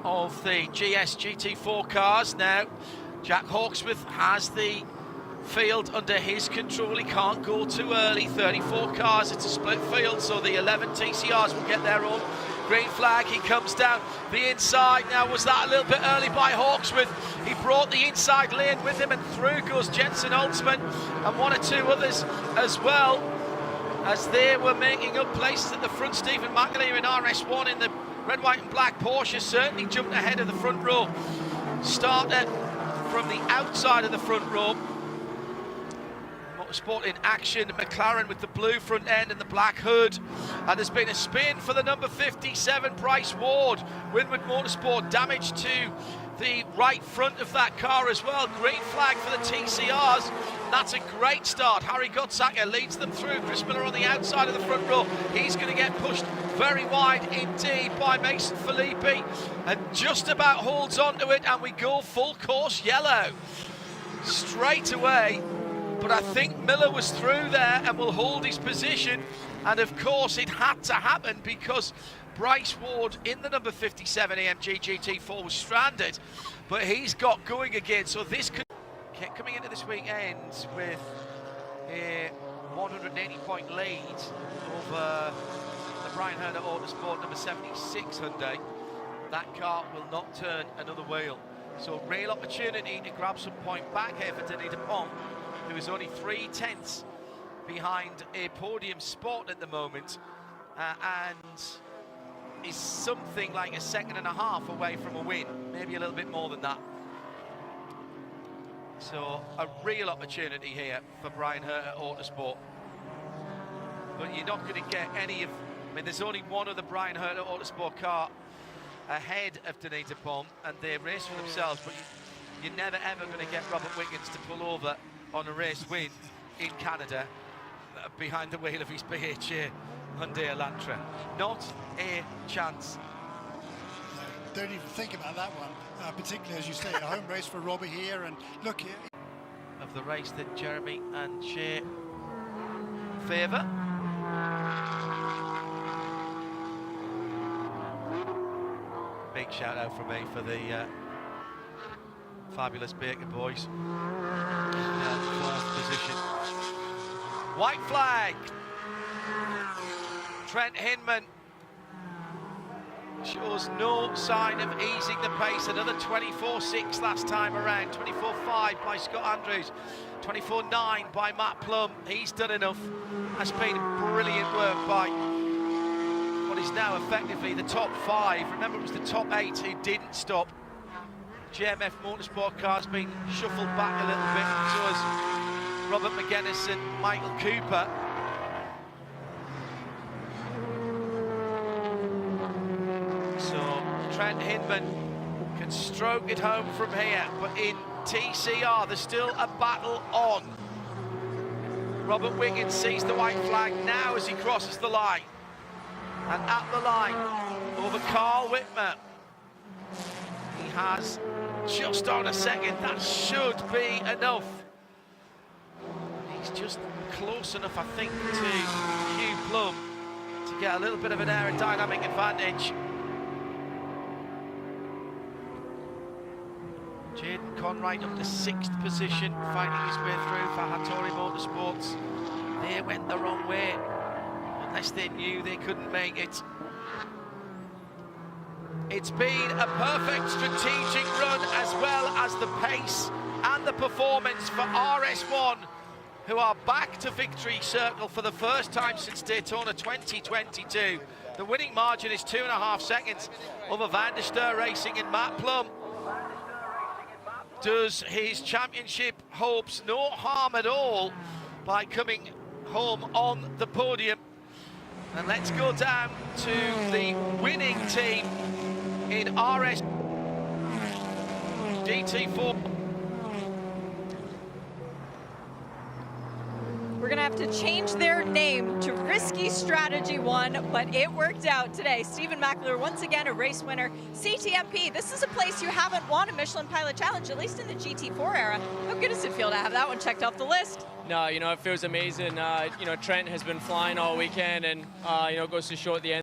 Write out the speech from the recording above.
of the GS GT4 cars. Now, Jack Hawksworth has the field under his control. He can't go too early. 34 cars, it's a split field, so the 11 TCRs will get their own green flag. He comes down the inside. Now, was that a little bit early by Hawksworth? He brought the inside lane with him, and through goes Jensen Holtzman and one or two others as well, as they were making up places at the front. Stephen McAleer in RS1 in the red, white and black Porsche certainly jumped ahead of the front row. Started from the outside of the front row. Motorsport in action. McLaren with the blue front end and the black hood. And there's been a spin for the number 57, Bryce Ward. Windward Motorsport, damage to the right front of that car as well. Green flag for the TCRs. That's a great start. Harry Gottsacker leads them through. Chris Miller on the outside of the front row. He's going to get pushed very wide indeed by Mason Filippi, and just about holds onto it, and we go full course yellow straight away. But I think Miller was through there and will hold his position, and of course it had to happen because Bryce Ward in the number 57 AMG GT4 was stranded, but he's got going again, so this could get coming into this weekend with a 180-point lead over the Brian Herder Autosport number 76 Hyundai. That car will not turn another wheel, so real opportunity to grab some point back here for Denis Dupont, who is only 3/10 behind a podium spot at the moment, and is something like a second and a half away from a win, maybe a little bit more than that. So a real opportunity here for Brian Herter Autosport. But you're not going to get any of, I mean, there's only one of the Brian Herter Autosport car ahead of Denis Dupont, and they race for themselves, but you're never ever going to get RobertWickens to pull over on a race win in Canada behind the wheel of his BHA Hyundai Elantra. Not a chance. Don't even think about that one, particularly as you say, a home race for Robert here. And look here. Of the race that Jeremy and Shea favour. Big shout out from me for the fabulous Baker boys. Fourth position. White flag. Trent Hindman shows no sign of easing the pace. Another 24.6 last time around. 24.5 by Scott Andrews. 24.9 by Matt Plum. He's done enough. That's been brilliant work by what is now effectively the top 5. Remember, it was the top 8 who didn't stop. JMF Motorsport car's been shuffled back a little bit, so has Robert McGuinness and Michael Cooper. So Trent Hindman can stroke it home from here, but in TCR there's still a battle on. RobertWickens sees the white flag now as he crosses the line. And at the line, over Carl Whitmer, he has just on a second. That should be enough. He's just close enough, I think, to Hugh Plum to get a little bit of an aerodynamic advantage. Jaden Conwright up to 6th position, finding his way through for Hattori Motorsports. They went the wrong way, unless they knew they couldn't make it. It's been a perfect strategic run, as well as the pace and the performance for RS1, who are back to victory circle for the first time since Daytona 2022. The winning margin is 2.5 seconds over Van der Steur Racing, and Matt Plum does his championship hopes no harm at all by coming home on the podium. And let's go down to the winning team in RS GT4. We're gonna have to change their name to Risky Strategy 1, but it worked out today. Stephen McAleer, once again, a race winner. CTMP, this is a place you haven't won a Michelin Pilot Challenge, at least in the GT4 era. How good does it feel to have that one checked off the list? No, you know, it feels amazing. You know, Trent has been flying all weekend, and, you know, goes to show at the end.